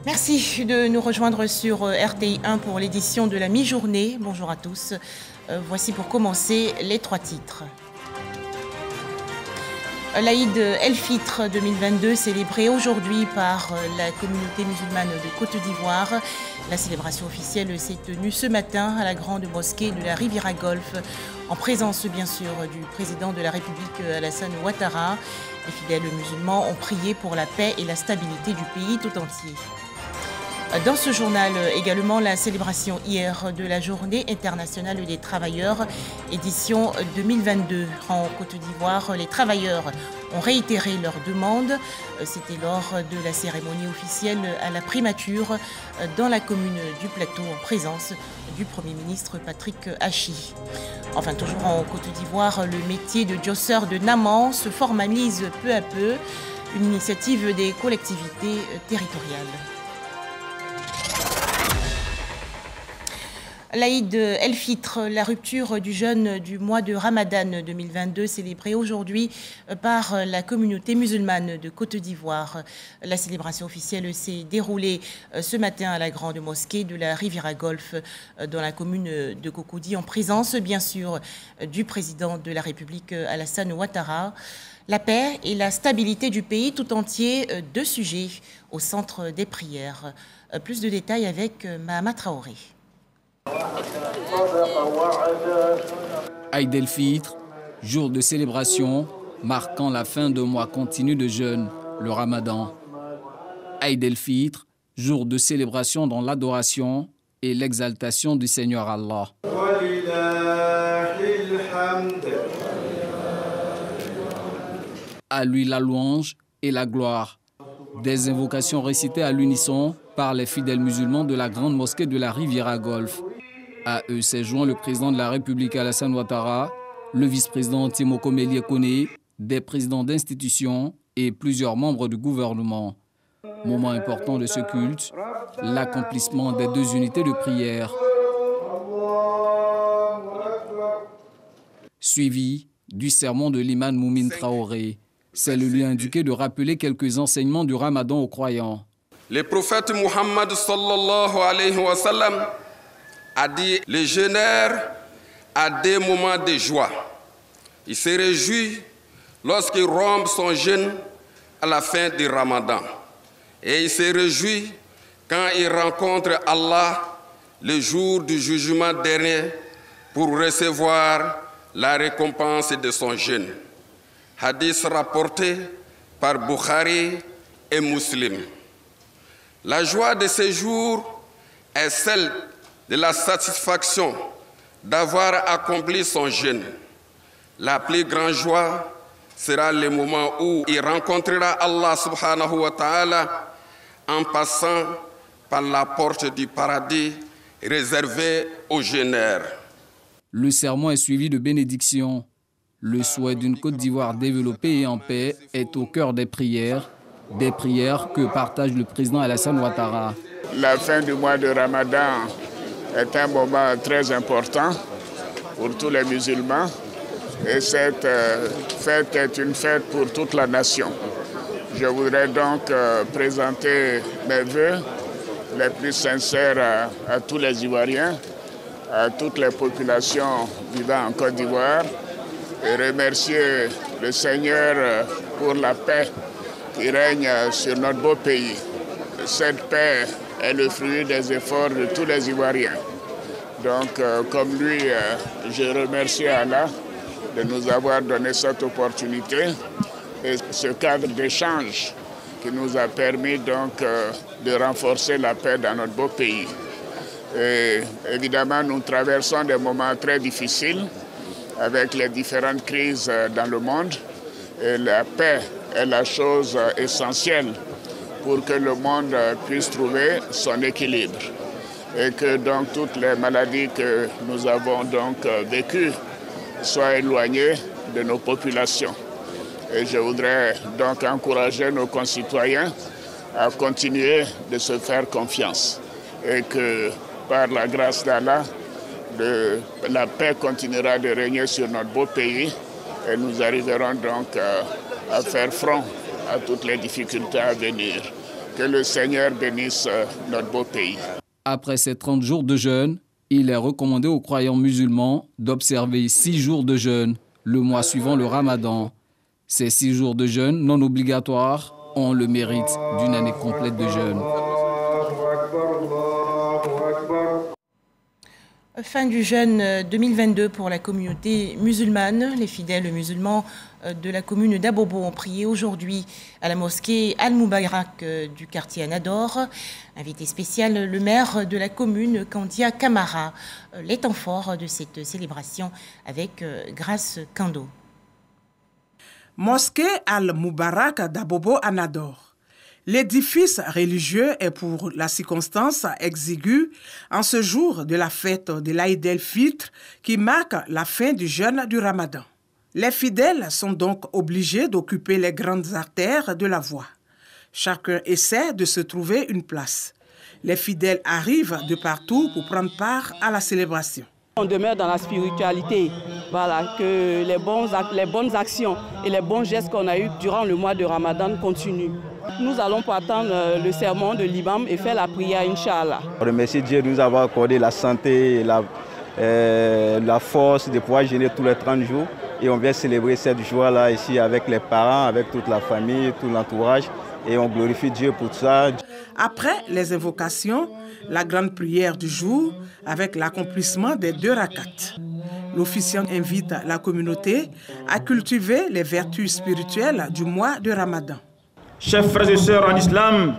Merci de nous rejoindre sur RTI 1 pour l'édition de la mi-journée. Bonjour à tous. Voici pour commencer les trois titres. L'Aïd El-Fitr 2022 célébré aujourd'hui par la communauté musulmane de Côte d'Ivoire. La célébration officielle s'est tenue ce matin à la grande mosquée de la Riviera Golfe, en présence bien sûr du président de la République Alassane Ouattara. Les fidèles musulmans ont prié pour la paix et la stabilité du pays tout entier. Dans ce journal également, la célébration hier de la Journée internationale des travailleurs, édition 2022. En Côte d'Ivoire, les travailleurs ont réitéré leurs demandes. C'était lors de la cérémonie officielle à la primature dans la commune du Plateau, en présence du Premier ministre Patrick Hachi. Enfin, toujours en Côte d'Ivoire, le métier de diosseur de Naman se formalise peu à peu, une initiative des collectivités territoriales. L'Aïd El-Fitr, la rupture du jeûne du mois de Ramadan 2022, célébrée aujourd'hui par la communauté musulmane de Côte d'Ivoire. La célébration officielle s'est déroulée ce matin à la grande mosquée de la Riviera Golfe dans la commune de Cocody, en présence bien sûr du président de la République Alassane Ouattara. La paix et la stabilité du pays tout entier, deux sujets au centre des prières. Plus de détails avec Mahama Traoré. Aïd El-Fitr, jour de célébration marquant la fin d'un mois continu de jeûne, le Ramadan. Aïd El-Fitr, jour de célébration dans l'adoration et l'exaltation du Seigneur Allah. À lui la louange et la gloire. Des invocations récitées à l'unisson par les fidèles musulmans de la grande mosquée de la Riviera Golfe. À eux s'est joint le président de la République Alassane Ouattara, le vice-président Timoko Mélie Koné, des présidents d'institutions et plusieurs membres du gouvernement. Moment important de ce culte, l'accomplissement des deux unités de prière. Suivi du sermon de l'imam Moumine Traoré. C'est le lieu indiqué de rappeler quelques enseignements du Ramadan aux croyants. Le prophète Muhammad sallallahu alayhi wa sallam a dit: le jeûneur a des moments de joie. Il se réjouit lorsqu'il rompt son jeûne à la fin du Ramadan. Et il se réjouit quand il rencontre Allah le jour du jugement dernier pour recevoir la récompense de son jeûne. Hadith rapporté par Bukhari et Muslim. La joie de ce jour est celle de la satisfaction d'avoir accompli son jeûne. La plus grande joie sera le moment où il rencontrera Allah subhanahu wa ta'ala en passant par la porte du paradis réservée aux jeûneurs. Le sermon est suivi de bénédictions. Le souhait d'une Côte d'Ivoire développée et en paix est au cœur des prières que partage le président Alassane Ouattara. La fin du mois de Ramadan est un moment très important pour tous les musulmans et cette fête est une fête pour toute la nation. Je voudrais donc présenter mes vœux les plus sincères à tous les Ivoiriens, à toutes les populations vivant en Côte d'Ivoire et remercier le Seigneur pour la paix qui règne sur notre beau pays. Cette paix est le fruit des efforts de tous les Ivoiriens. Donc, comme lui, je remercie Allah de nous avoir donné cette opportunité et ce cadre d'échange qui nous a permis donc de renforcer la paix dans notre beau pays. Et évidemment, nous traversons des moments très difficiles avec les différentes crises dans le monde. Et la paix est la chose essentielle pour que le monde puisse trouver son équilibre et que donc toutes les maladies que nous avons donc vécues soient éloignées de nos populations. Et je voudrais donc encourager nos concitoyens à continuer de se faire confiance et que par la grâce d'Allah, la paix continuera de régner sur notre beau pays et nous arriverons donc à faire front à toutes les difficultés à venir. Que le Seigneur bénisse notre beau pays. Après ces 30 jours de jeûne, il est recommandé aux croyants musulmans d'observer 6 jours de jeûne le mois suivant le Ramadan. Ces 6 jours de jeûne non obligatoires ont le mérite d'une année complète de jeûne. Fin du jeûne 2022 pour la communauté musulmane. Les fidèles musulmans de la commune d'Abobo ont prié aujourd'hui à la mosquée Al-Moubarak du quartier Anador. Invité spécial, le maire de la commune, Kandia Kamara. Les temps forts de cette célébration avec Grace Kando. Mosquée Al-Moubarak d'Abobo Anador. L'édifice religieux est pour la circonstance exiguë en ce jour de la fête de l'Aïd el-Fitr qui marque la fin du jeûne du Ramadan. Les fidèles sont donc obligés d'occuper les grandes artères de la voie. Chacun essaie de se trouver une place. Les fidèles arrivent de partout pour prendre part à la célébration. On demeure dans la spiritualité, voilà, que les bonnes actions et les bons gestes qu'on a eus durant le mois de Ramadan continuent. Nous allons pour attendre le sermon de l'imam et faire la prière, Inch'Allah. On remercie Dieu de nous avoir accordé la santé et la force de pouvoir jeûner tous les 30 jours. Et on vient célébrer cette joie-là ici avec les parents, avec toute la famille, tout l'entourage. Et on glorifie Dieu pour ça. Après les invocations, la grande prière du jour avec l'accomplissement des 2 rakats. L'officiant invite la communauté à cultiver les vertus spirituelles du mois de Ramadan. Chers frères et sœurs en islam,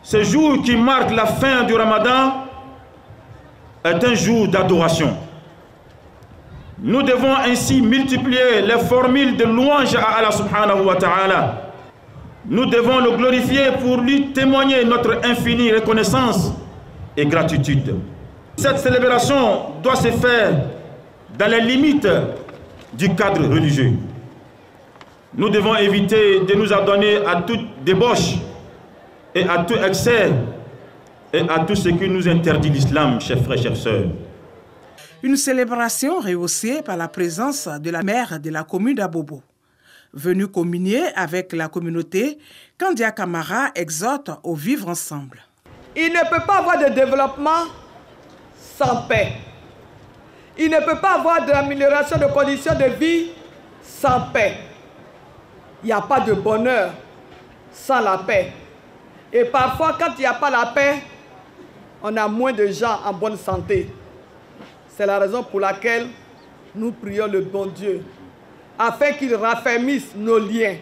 ce jour qui marque la fin du Ramadan est un jour d'adoration. Nous devons ainsi multiplier les formules de louange à Allah subhanahu wa ta'ala. Nous devons le glorifier pour lui témoigner notre infinie reconnaissance et gratitude. Cette célébration doit se faire dans les limites du cadre religieux. Nous devons éviter de nous adonner à toute débauche et à tout excès et à tout ce qui nous interdit l'islam, chers frères, chères sœurs. Une célébration rehaussée par la présence de la maire de la commune d'Abobo. Venu communier avec la communauté, Kandia Kamara exhorte au vivre ensemble. Il ne peut pas avoir de développement sans paix. Il ne peut pas avoir de l'amélioration de conditions de vie sans paix. Il n'y a pas de bonheur sans la paix. Et parfois, quand il n'y a pas la paix, on a moins de gens en bonne santé. C'est la raison pour laquelle nous prions le bon Dieu, afin qu'il raffermisse nos liens,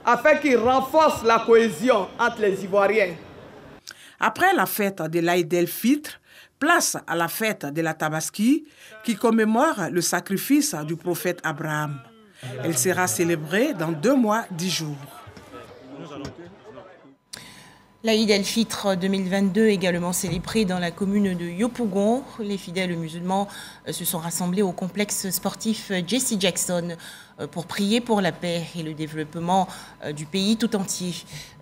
afin qu'il renforce la cohésion entre les Ivoiriens. Après la fête de l'Aïd el-Fitr, place à la fête de la Tabaski, qui commémore le sacrifice du prophète Abraham. Elle sera célébrée dans 2 mois, 10 jours. L'Aïd el-Fitr 2022 également célébré dans la commune de Yopougon. Les fidèles musulmans se sont rassemblés au complexe sportif Jesse Jackson pour prier pour la paix et le développement du pays tout entier.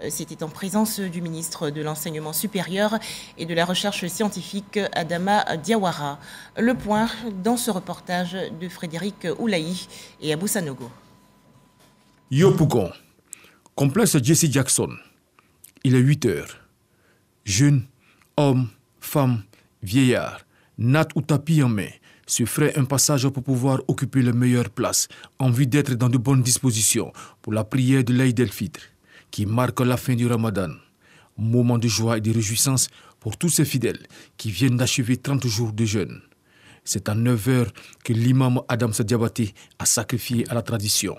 C'était en présence du ministre de l'Enseignement supérieur et de la Recherche scientifique Adama Diawara. Le point dans ce reportage de Frédéric Oulaï et Abou Sanogo. Yopougon, complexe Jesse Jackson. Il est 8 heures. Jeunes, hommes, femmes, vieillards, nattes ou tapis en main, se feraient un passage pour pouvoir occuper les meilleures places, en vue d'être dans de bonnes dispositions pour la prière de l'Aïd el-Fitr, qui marque la fin du Ramadan. Moment de joie et de réjouissance pour tous ces fidèles qui viennent d'achever 30 jours de jeûne. C'est à 9 heures que l'imam Adam Diabaté a sacrifié à la tradition.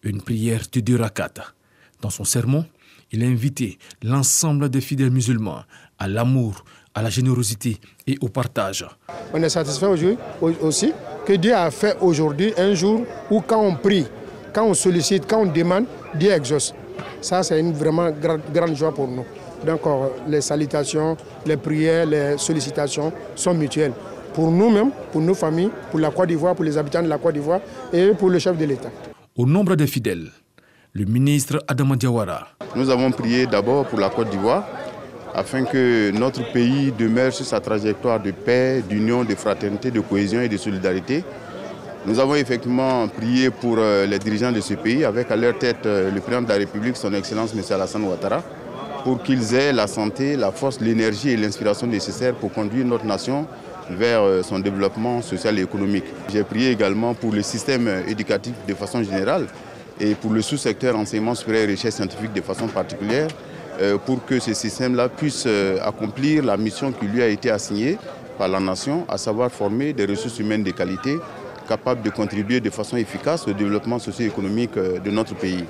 Une prière de 2 rakats. Dans son sermon, il a invité l'ensemble des fidèles musulmans à l'amour, à la générosité et au partage. On est satisfait aujourd'hui aussi que Dieu a fait aujourd'hui un jour où quand on prie, quand on sollicite, quand on demande, Dieu exauce. Ça, c'est une vraiment grande joie pour nous. Donc les salutations, les prières, les sollicitations sont mutuelles. Pour nous-mêmes, pour nos familles, pour la Côte d'Ivoire, pour les habitants de la Côte d'Ivoire et pour le chef de l'État. Au nombre des fidèles, le ministre Adama Diawara. Nous avons prié d'abord pour la Côte d'Ivoire afin que notre pays demeure sur sa trajectoire de paix, d'union, de fraternité, de cohésion et de solidarité Nous avons effectivement prié pour les dirigeants de ce pays, avec à leur tête le président de la République, son Excellence M. Alassane Ouattara, pour qu'ils aient la santé, la force, l'énergie et l'inspiration nécessaires pour conduire notre nation vers son développement social et économique. J'ai prié également pour le système éducatif de façon générale et pour le sous-secteur enseignement supérieur et recherche scientifique de façon particulière, pour que ce système-là puisse accomplir la mission qui lui a été assignée par la nation, à savoir former des ressources humaines de qualité capables de contribuer de façon efficace au développement socio-économique de notre pays.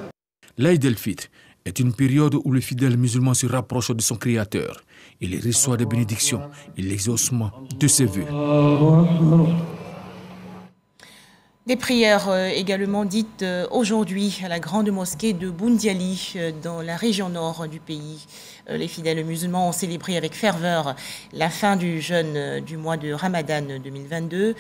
L'Aïd el-Fitr est une période où le fidèle musulman se rapproche de son Créateur. Il reçoit des bénédictions et l'exaucement de ses vœux. Des prières également dites aujourd'hui à la grande mosquée de Boundiali dans la région nord du pays. Les fidèles musulmans ont célébré avec ferveur la fin du jeûne du mois de Ramadan 2022.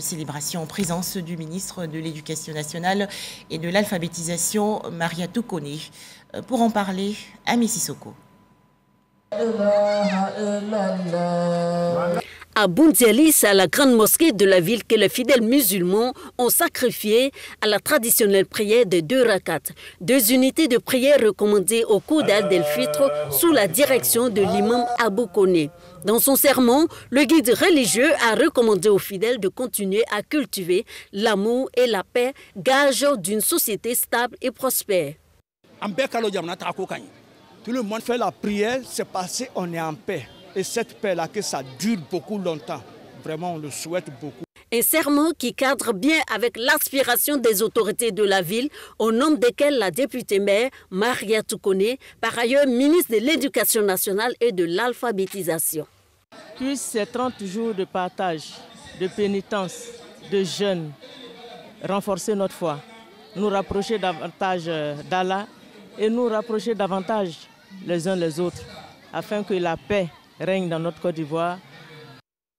Célébration en présence du ministre de l'Éducation nationale et de l'alphabétisation, Mariatou Kone. Pour en parler, Ami Sissoko. À Boundiali, c'est à la grande mosquée de la ville que les fidèles musulmans ont sacrifié à la traditionnelle prière des 2 rakats, 2 unités de prière recommandées au cours d'Aïd el-Fitr sous la direction de l'imam Abou Kone. Dans son sermon, le guide religieux a recommandé aux fidèles de continuer à cultiver l'amour et la paix, gage d'une société stable et prospère. Tout le monde fait la prière, c'est parce qu'on est en paix. Et cette paix-là, que ça dure beaucoup longtemps. Vraiment, on le souhaite beaucoup. Un sermon qui cadre bien avec l'aspiration des autorités de la ville, au nom desquelles la députée maire Mariatou Kone, par ailleurs ministre de l'Éducation nationale et de l'alphabétisation. Puisse ces 30 jours de partage, de pénitence, de jeûne, renforcer notre foi, nous rapprocher davantage d'Allah et nous rapprocher davantage les uns les autres, afin que la paix règne dans notre Côte d'Ivoire.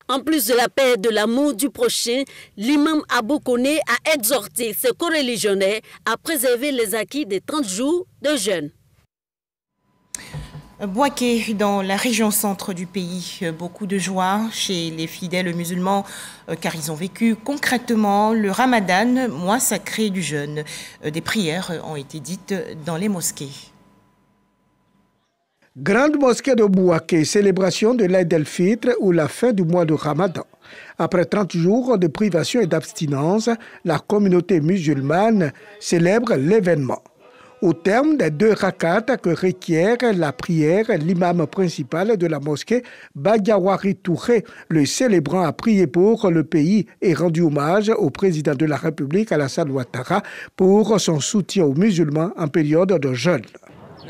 En plus de la paix et de l'amour du prochain, l'imam Abou Kone a exhorté ses coreligionnaires à préserver les acquis des 30 jours de jeûne. Bouaké, dans la région centre du pays, beaucoup de joie chez les fidèles musulmans car ils ont vécu concrètement le Ramadan, mois sacré du jeûne. Des prières ont été dites dans les mosquées. Grande mosquée de Bouaké, célébration de l'Aïd el-Fitr ou la fin du mois de Ramadan. Après 30 jours de privation et d'abstinence, la communauté musulmane célèbre l'événement. Au terme des 2 rakats que requiert la prière, l'imam principal de la mosquée, Badiawari Touré, le célébrant, a prié pour le pays et rendu hommage au président de la République, Alassane Ouattara, pour son soutien aux musulmans en période de jeûne.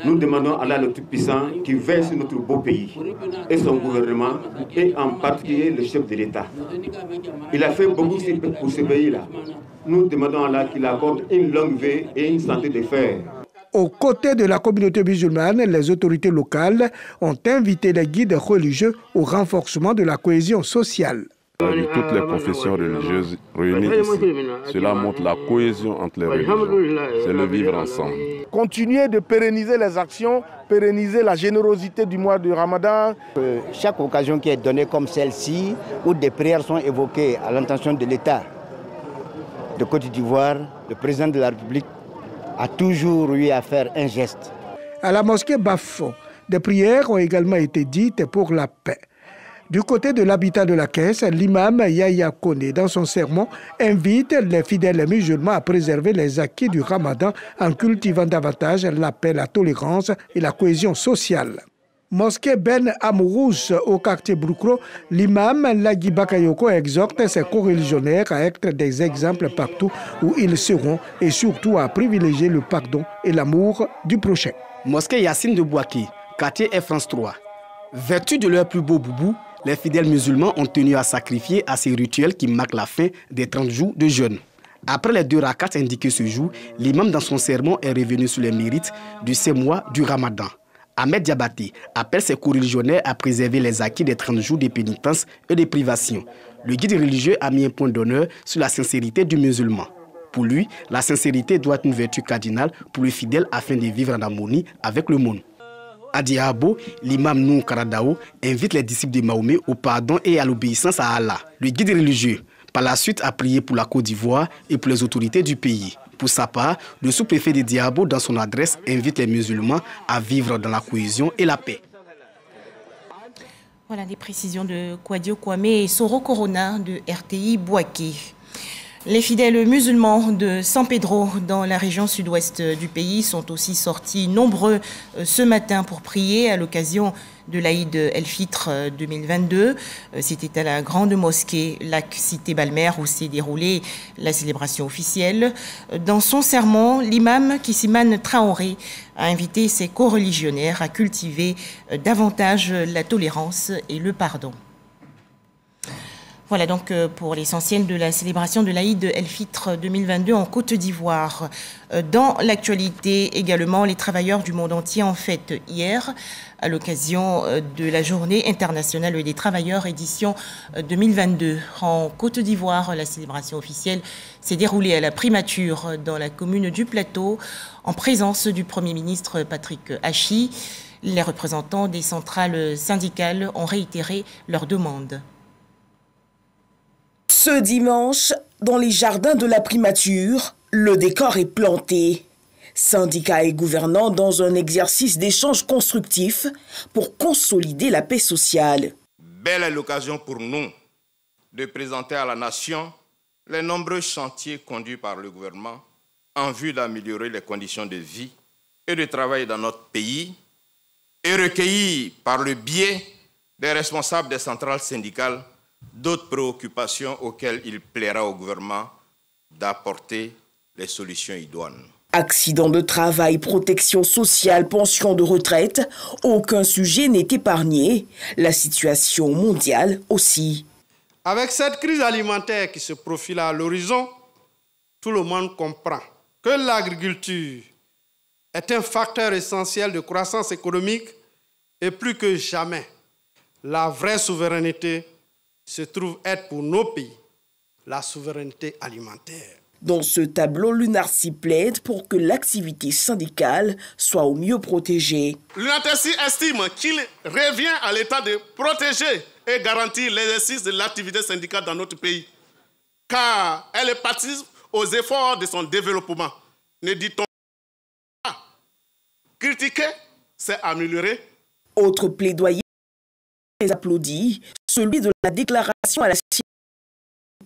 Nous demandons à Allah le Tout-Puissant qui veille sur notre beau pays et son gouvernement et en particulier le chef de l'État. Il a fait beaucoup pour ce pays-là. Nous demandons à Allah qu'il accorde une longue vie et une santé de fer. Aux côtés de la communauté musulmane, les autorités locales ont invité les guides religieux au renforcement de la cohésion sociale. Toutes les confessions religieuses réunies ici. Cela montre la cohésion entre les religions. C'est le vivre ensemble. Continuer de pérenniser les actions, pérenniser la générosité du mois de Ramadan. Chaque occasion qui est donnée comme celle-ci, où des prières sont évoquées à l'intention de l'État de Côte d'Ivoire, le président de la République a toujours eu à faire un geste. À la mosquée Bafo, des prières ont également été dites pour la paix. Du côté de l'habitat de la Caisse, l'imam Yahya Kone, dans son sermon, invite les fidèles musulmans à préserver les acquis du Ramadan en cultivant davantage la paix, la tolérance et la cohésion sociale. Mosquée Ben Amourouche au quartier Broukro, l'imam Lagui Bakayoko exhorte ses coreligionnaires à être des exemples partout où ils seront et surtout à privilégier le pardon et l'amour du prochain. Mosquée Yassine de Bouaké, quartier Air France 3. Vertu de leur plus beau boubou, les fidèles musulmans ont tenu à sacrifier à ces rituels qui marquent la fin des 30 jours de jeûne. Après les 2 rakats indiqués ce jour, l'imam dans son sermon est revenu sur les mérites de ces mois du Ramadan. Ahmed Diabaté appelle ses coreligionnaires à préserver les acquis des 30 jours de pénitence et de privation. Le guide religieux a mis un point d'honneur sur la sincérité du musulman. Pour lui, la sincérité doit être une vertu cardinale pour les fidèles afin de vivre en harmonie avec le monde. À Diabo, l'imam Nou Karadao invite les disciples de Mahomet au pardon et à l'obéissance à Allah. Le guide religieux Par la suite, a prié pour la Côte d'Ivoire et pour les autorités du pays. Pour sa part, le sous-préfet de Diabo, dans son adresse, invite les musulmans à vivre dans la cohésion et la paix. Voilà les précisions de Kwadio Kwame et Soro Corona de RTI Bouaké. Les fidèles musulmans de San Pedro, dans la région sud-ouest du pays, sont aussi sortis nombreux ce matin pour prier à l'occasion de l'Aïd El-Fitr 2022. C'était à la grande mosquée Lac Cité Balmer où s'est déroulée la célébration officielle. Dans son sermon, l'imam Kissiman Traoré a invité ses co-religionnaires à cultiver davantage la tolérance et le pardon. Voilà donc pour l'essentiel de la célébration de l'Aïd El-Fitr 2022 en Côte d'Ivoire. Dans l'actualité également, les travailleurs du monde entier en fête hier à l'occasion de la Journée internationale des travailleurs édition 2022. En Côte d'Ivoire, la célébration officielle s'est déroulée à la primature dans la commune du Plateau en présence du Premier ministre Patrick Hachi. Les représentants des centrales syndicales ont réitéré leurs demandes. Ce dimanche, dans les jardins de la primature, le décor est planté. Syndicats et gouvernants dans un exercice d'échange constructif pour consolider la paix sociale. Belle est l'occasion pour nous de présenter à la nation les nombreux chantiers conduits par le gouvernement en vue d'améliorer les conditions de vie et de travail dans notre pays et recueillis par le biais des responsables des centrales syndicales d'autres préoccupations auxquelles il plaira au gouvernement d'apporter les solutions idoines. Accidents de travail, protection sociale, pension de retraite, aucun sujet n'est épargné. La situation mondiale aussi. Avec cette crise alimentaire qui se profile à l'horizon, tout le monde comprend que l'agriculture est un facteur essentiel de croissance économique et plus que jamais, la vraie souveraineté se trouve être pour nos pays la souveraineté alimentaire. Dans ce tableau, l'UNARCI plaide pour que l'activité syndicale soit au mieux protégée. L'UNARCI estime qu'il revient à l'État de protéger et garantir l'exercice de l'activité syndicale dans notre pays, car elle participe aux efforts de son développement. Ne dit-on pas, critiquer, c'est améliorer. Autre plaidoyer applaudi, celui de la déclaration à la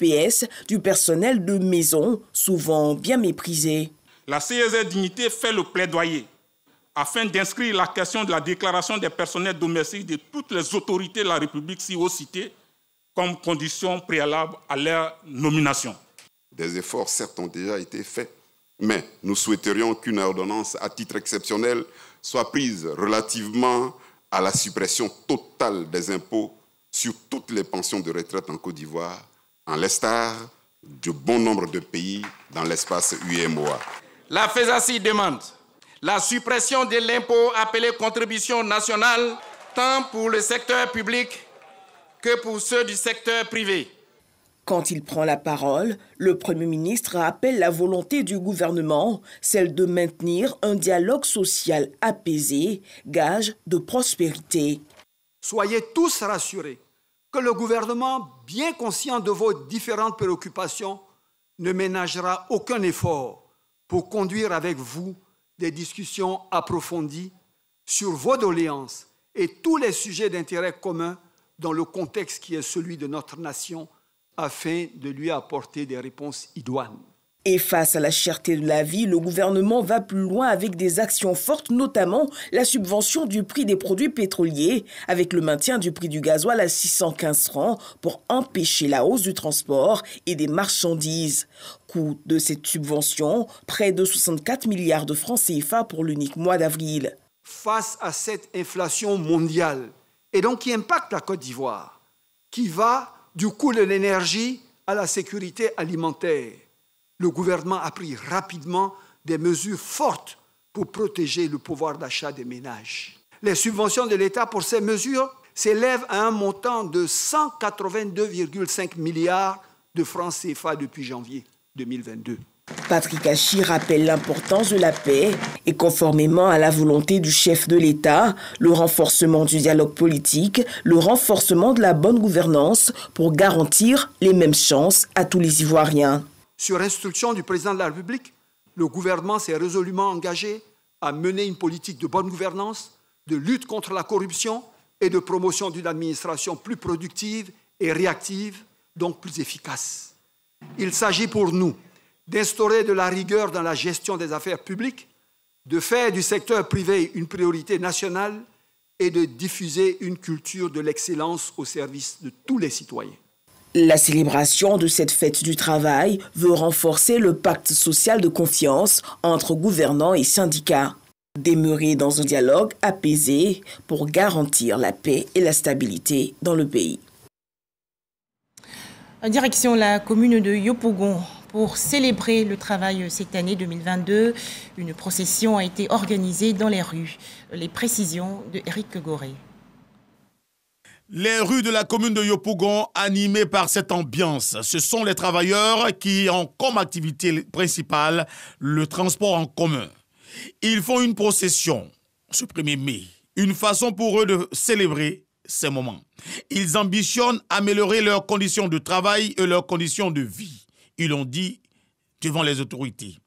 CES du personnel de maison, souvent bien méprisé. La CES Dignité fait le plaidoyer afin d'inscrire la question de la déclaration des personnels domestiques de toutes les autorités de la République si haut citées comme condition préalable à leur nomination. Des efforts, certes, ont déjà été faits, mais nous souhaiterions qu'une ordonnance à titre exceptionnel soit prise relativement à la suppression totale des impôts sur toutes les pensions de retraite en Côte d'Ivoire, en l'instar de bon nombre de pays dans l'espace UEMOA. La FESACI demande la suppression de l'impôt appelé contribution nationale, tant pour le secteur public que pour ceux du secteur privé. Quand il prend la parole, le Premier ministre rappelle la volonté du gouvernement, celle de maintenir un dialogue social apaisé, gage de prospérité. Soyez tous rassurés que le gouvernement, bien conscient de vos différentes préoccupations, ne ménagera aucun effort pour conduire avec vous des discussions approfondies sur vos doléances et tous les sujets d'intérêt commun dans le contexte qui est celui de notre nation, afin de lui apporter des réponses idoines. Et face à la cherté de la vie, le gouvernement va plus loin avec des actions fortes, notamment la subvention du prix des produits pétroliers, avec le maintien du prix du gasoil à 615 francs pour empêcher la hausse du transport et des marchandises. Coût de cette subvention, près de 64 milliards de francs CFA pour l'unique mois d'avril. Face à cette inflation mondiale, et donc qui impacte la Côte d'Ivoire, qui va du coût de l'énergie à la sécurité alimentaire, le gouvernement a pris rapidement des mesures fortes pour protéger le pouvoir d'achat des ménages. Les subventions de l'État pour ces mesures s'élèvent à un montant de 182,5 milliards de francs CFA depuis janvier 2022. Patrick Hachi rappelle l'importance de la paix et conformément à la volonté du chef de l'État, le renforcement du dialogue politique, le renforcement de la bonne gouvernance pour garantir les mêmes chances à tous les Ivoiriens. Sur instruction du président de la République, le gouvernement s'est résolument engagé à mener une politique de bonne gouvernance, de lutte contre la corruption et de promotion d'une administration plus productive et réactive, donc plus efficace. Il s'agit pour nous d'instaurer de la rigueur dans la gestion des affaires publiques, de faire du secteur privé une priorité nationale et de diffuser une culture de l'excellence au service de tous les citoyens. La célébration de cette fête du travail veut renforcer le pacte social de confiance entre gouvernants et syndicats. Demeurer dans un dialogue apaisé pour garantir la paix et la stabilité dans le pays. En direction la commune de Yopougon, pour célébrer le travail cette année 2022, une procession a été organisée dans les rues. Les précisions de Éric Goré. Les rues de la commune de Yopougon animées par cette ambiance. Ce sont les travailleurs qui ont comme activité principale le transport en commun. Ils font une procession ce 1er mai, une façon pour eux de célébrer ces moments. Ils ambitionnent améliorer leurs conditions de travail et leurs conditions de vie. Ils l'ont dit devant les autorités.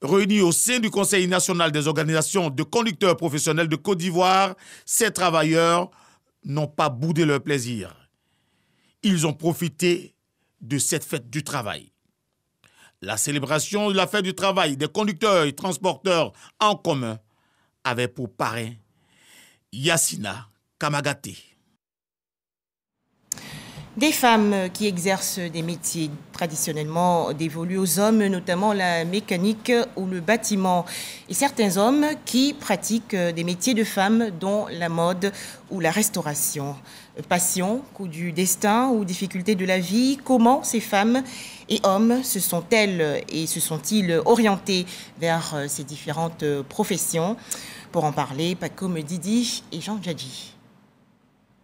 Réunis au sein du Conseil national des organisations de conducteurs professionnels de Côte d'Ivoire, ces travailleurs n'ont pas boudé leur plaisir. Ils ont profité de cette fête du travail. La célébration de la fête du travail des conducteurs et transporteurs en commun avait pour parrain Yassina Kamagaté. Des femmes qui exercent des métiers traditionnellement dévolus aux hommes, notamment la mécanique ou le bâtiment. Et certains hommes qui pratiquent des métiers de femmes, dont la mode ou la restauration. Passion, coup du destin ou difficultés de la vie, comment ces femmes et hommes se sont-elles et se sont-ils orientés vers ces différentes professions? Pour en parler, Pacôme Didi et Jean Djadji.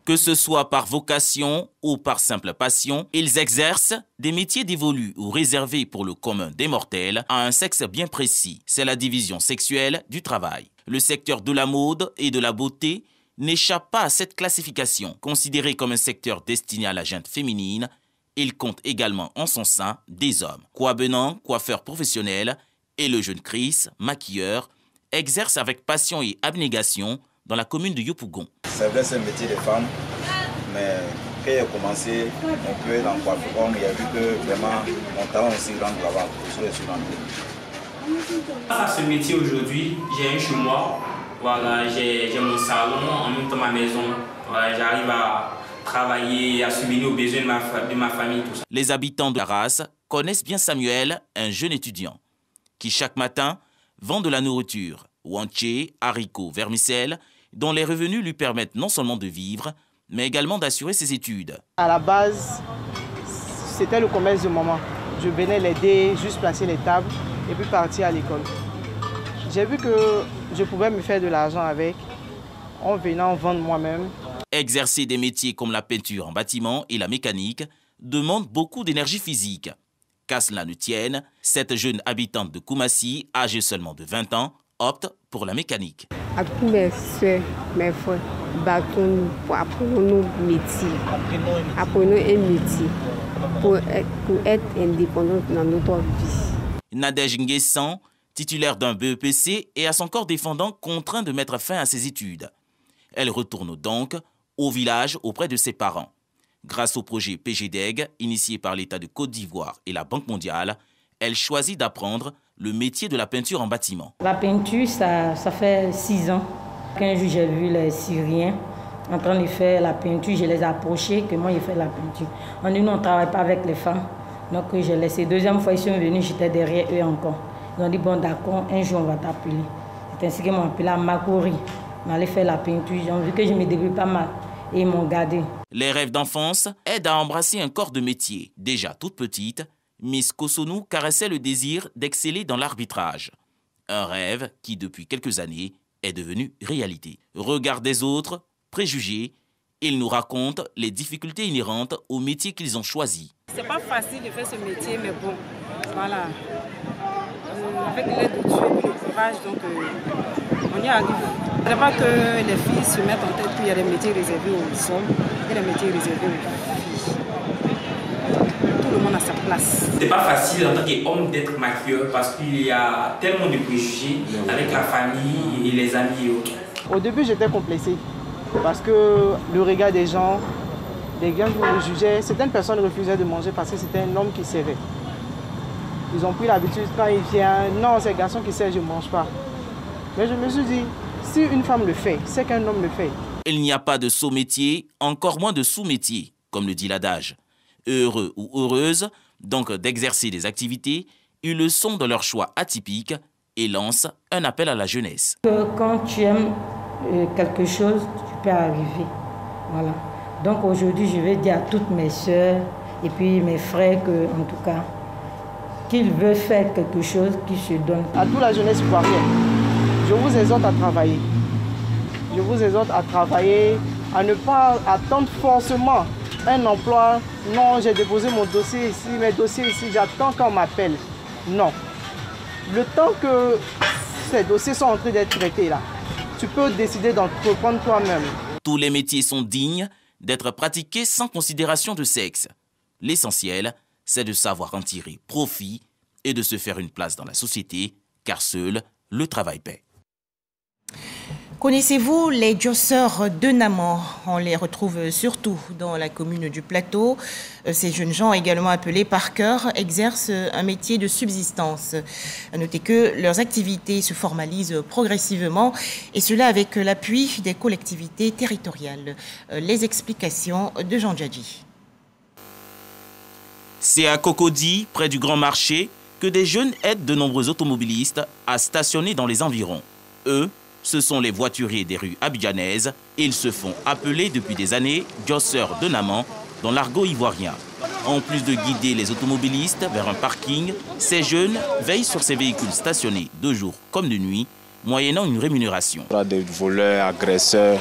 Que ce soit par vocation ou par simple passion, ils exercent des métiers dévolus ou réservés pour le commun des mortels à un sexe bien précis. C'est la division sexuelle du travail. Le secteur de la mode et de la beauté n'échappe pas à cette classification. Considéré comme un secteur destiné à la gente féminine, il compte également en son sein des hommes. Kouabenant, coiffeur professionnel, et le jeune Chris, maquilleur, exercent avec passion et abnégation dans la commune de Yopougon. C'est vrai, c'est un métier de femme, mais quand j'ai commencé un peu dans le coiffure, il y a vu que vraiment mon talent aussi rentre là-bas. Je suis rentré. À ce métier aujourd'hui, j'ai un chez moi, voilà, j'ai mon salon, en même temps ma maison. Voilà, j'arrive à travailler, à subvenir aux besoins de ma famille. Tout ça. Les habitants de la race connaissent bien Samuel, un jeune étudiant, qui chaque matin vend de la nourriture, wanché, haricots, vermicelles, dont les revenus lui permettent non seulement de vivre, mais également d'assurer ses études. À la base, c'était le commerce de maman. Je venais l'aider, juste placer les tables et puis partir à l'école. J'ai vu que je pouvais me faire de l'argent avec, en venant vendre moi-même. Exercer des métiers comme la peinture en bâtiment et la mécanique demande beaucoup d'énergie physique. Qu'à cela ne tienne, cette jeune habitante de Koumassi, âgée seulement de 20 ans, opte pour la mécanique. À tous mes soeurs, mes frères, battons pour apprendre nos métiers. Apprenons un métier pour être indépendante dans notre vie. Nadège Nguessan, titulaire d'un BEPC et à son corps défendant contraint de mettre fin à ses études. Elle retourne donc au village auprès de ses parents. Grâce au projet PGDEG, initié par l'État de Côte d'Ivoire et la Banque mondiale, elle choisit d'apprendre le métier de la peinture en bâtiment. La peinture, ça fait 6 ans. Un jour, j'ai vu les Syriens en train de faire la peinture. Je les ai approchés, que moi, j'ai fait la peinture. On dit, nous, on ne travaille pas avec les femmes. Donc, j'ai laissé. Deuxième fois, ils sont venus, j'étais derrière eux encore. Ils ont dit, bon, d'accord, un jour, on va t'appeler. C'est ainsi qu'ils m'ont appelé à Makori. On allait faire la peinture. Ils ont vu que je me débrouille pas mal. Et ils m'ont gardé. Les rêves d'enfance aident à embrasser un corps de métier. Déjà toute petite, Miss Kosonou caressait le désir d'exceller dans l'arbitrage. Un rêve qui, depuis quelques années, est devenu réalité. Regard des autres, préjugés, ils nous racontent les difficultés inhérentes au métier qu'ils ont choisi. C'est pas facile de faire ce métier, mais bon, Voilà. Avec l'aide de Dieu et le courage, donc on y arrive. Il ne faut pas que les filles se mettent en tête qu'il y a des métiers réservés aux hommes et des métiers réservés aux filles. Tout le monde a sa place. C'est pas facile en tant qu'homme d'être maquilleur parce qu'il y a tellement de préjugés avec la famille et les amis et autres. Au début, j'étais complexée parce que le regard des gens qui me jugeaient, certaines personnes refusaient de manger parce que c'était un homme qui servait. Ils ont pris l'habitude, quand il vient, non, c'est un garçon qui sert, je ne mange pas. Mais je me suis dit, si une femme le fait, c'est qu'un homme le fait. Il n'y a pas de sot-métier, encore moins de sous-métier, comme le dit l'adage. Heureux ou heureuses, donc d'exercer des activités, ils le sont de leur choix atypique et lancent un appel à la jeunesse. Quand tu aimes quelque chose, tu peux arriver. Voilà. Donc aujourd'hui, je vais dire à toutes mes soeurs et puis mes frères que, en tout cas, qu'ils veulent faire quelque chose, qu'ils se donnent. À toute la jeunesse ivoirienne, je vous exhorte à travailler. Je vous exhorte à travailler, à ne pas attendre forcément un emploi. Non, j'ai déposé mon dossier ici, mes dossiers ici, j'attends qu'on m'appelle. Non. Le temps que ces dossiers sont en train d'être traités là, tu peux décider d'entreprendre toi-même. Tous les métiers sont dignes d'être pratiqués sans considération de sexe. L'essentiel, c'est de savoir en tirer profit et de se faire une place dans la société, car seul le travail paie. Connaissez-vous les djosseurs de Naman? On les retrouve surtout dans la commune du Plateau. Ces jeunes gens, également appelés par cœur, exercent un métier de subsistance. À noter que leurs activités se formalisent progressivement, et cela avec l'appui des collectivités territoriales. Les explications de Jean Djadji. C'est à Cocody, près du Grand Marché, que des jeunes aident de nombreux automobilistes à stationner dans les environs. Eux, ce sont les voituriers des rues abidjanaises. Ils se font appeler depuis des années djosseurs de Naman dans l'argot ivoirien. En plus de guider les automobilistes vers un parking, ces jeunes veillent sur ces véhicules stationnés de jour comme de nuit, moyennant une rémunération. Des voleurs, agresseurs,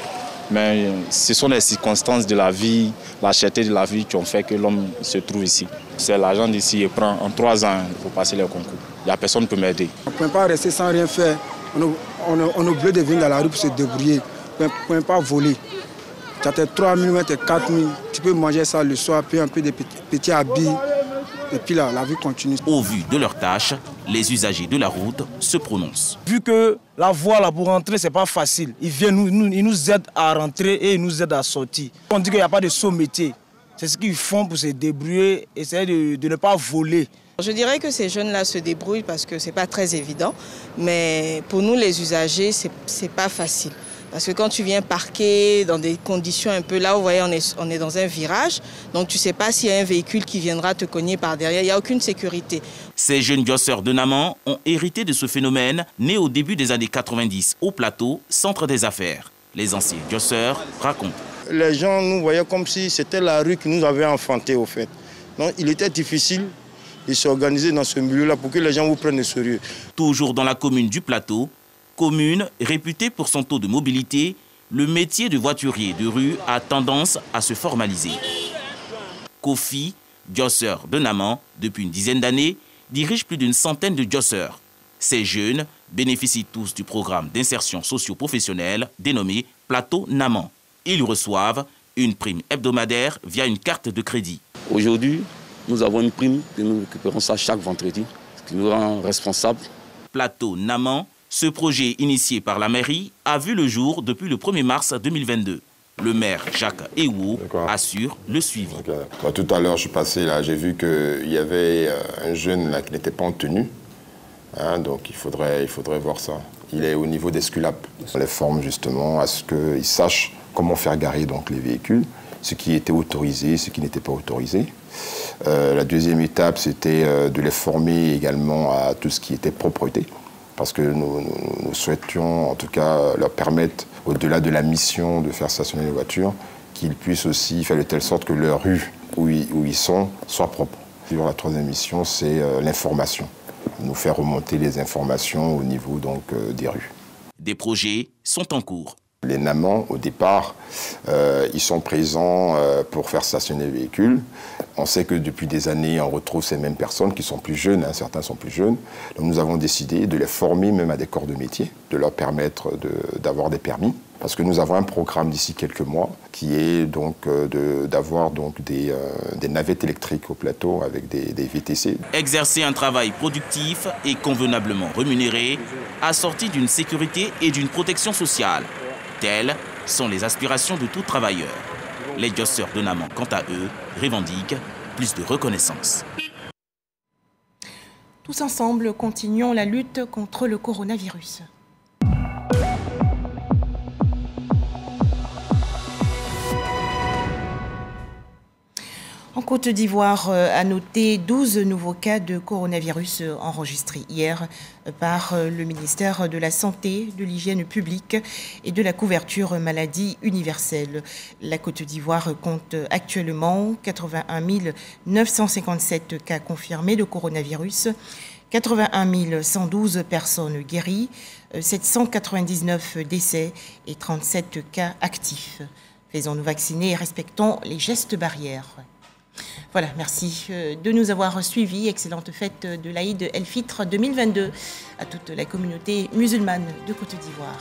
mais ce sont les circonstances de la vie, la cherté de la vie qui ont fait que l'homme se trouve ici. C'est l'agent d'ici et prend en 3 ans pour passer les concours. Il n'y a personne qui peut m'aider. On ne peut pas rester sans rien faire. On est obligé de venir dans la rue pour se débrouiller. On ne peut pas voler. Tu as tes 3 000, tes 4 000. Tu peux manger ça le soir, puis un peu de petits habits. Et puis là, la vie continue. Au vu de leurs tâches, les usagers de la route se prononcent. Vu que la voie là, pour rentrer, ce n'est pas facile. Ils viennent, ils nous aident à rentrer et ils nous aident à sortir. On dit qu'il n'y a pas de saut-métier. C'est ce qu'ils font pour se débrouiller, essayer de ne pas voler. Je dirais que ces jeunes-là se débrouillent parce que ce n'est pas très évident. Mais pour nous, les usagers, ce n'est pas facile. Parce que quand tu viens parquer dans des conditions un peu... Là, vous voyez, on est dans un virage. Donc, tu ne sais pas s'il y a un véhicule qui viendra te cogner par derrière. Il n'y a aucune sécurité. Ces jeunes djosseurs de Naman ont hérité de ce phénomène né au début des années 90 au Plateau, centre des affaires. Les anciens djosseurs racontent. Les gens nous voyaient comme si c'était la rue qui nous avait enfantés, au fait. Donc, il était difficile de s'organiser dans ce milieu-là pour que les gens vous prennent au sérieux. Toujours dans la commune du Plateau, commune réputée pour son taux de mobilité, le métier de voiturier de rue a tendance à se formaliser. Kofi, djosseur de Naman, depuis une dizaine d'années, dirige plus d'une centaine de djosseurs. Ces jeunes bénéficient tous du programme d'insertion socio-professionnelle dénommé Plateau Naman. Ils reçoivent une prime hebdomadaire via une carte de crédit. Aujourd'hui, nous avons une prime que nous récupérons ça chaque vendredi, ce qui nous rend responsables. Plateau Naman, ce projet initié par la mairie a vu le jour depuis le 1er mars 2022. Le maire Jacques Ewo assure le suivi. Tout à l'heure, je suis passé là, j'ai vu qu'il y avait un jeune là qui n'était pas en tenue. Donc il faudrait voir ça. Il est au niveau des SCULAP. On les forme justement à ce qu'ils sachent comment faire garer donc, les véhicules, ce qui était autorisé, ce qui n'était pas autorisé. La deuxième étape, c'était de les former également à tout ce qui était propreté, parce que nous souhaitions en tout cas leur permettre, au-delà de la mission de faire stationner les voitures, qu'ils puissent aussi faire de telle sorte que leur rue où ils sont soit propre. La troisième mission, c'est l'information, nous faire remonter les informations au niveau donc, des rues. Des projets sont en cours. Les NAMAN, au départ, ils sont présents pour faire stationner les véhicules. On sait que depuis des années, on retrouve ces mêmes personnes qui sont plus jeunes, hein, certains sont plus jeunes. Donc nous avons décidé de les former même à des corps de métier, de leur permettre d'avoir des permis. Parce que nous avons un programme d'ici quelques mois qui est donc d'avoir des navettes électriques au plateau avec des VTC. Exercer un travail productif et convenablement rémunéré, assorti d'une sécurité et d'une protection sociale. Telles sont les aspirations de tout travailleur. Les Diosseurs de Naman, quant à eux, revendiquent plus de reconnaissance. Tous ensemble, continuons la lutte contre le coronavirus. En Côte d'Ivoire, a noté 12 nouveaux cas de coronavirus enregistrés hier par le ministère de la Santé, de l'Hygiène publique et de la couverture maladie universelle. La Côte d'Ivoire compte actuellement 81 957 cas confirmés de coronavirus, 81 112 personnes guéries, 799 décès et 37 cas actifs. Faisons-nous vacciner et respectons les gestes barrières. Voilà, merci de nous avoir suivis. Excellente fête de l'Aïd El-Fitr 2022 à toute la communauté musulmane de Côte d'Ivoire.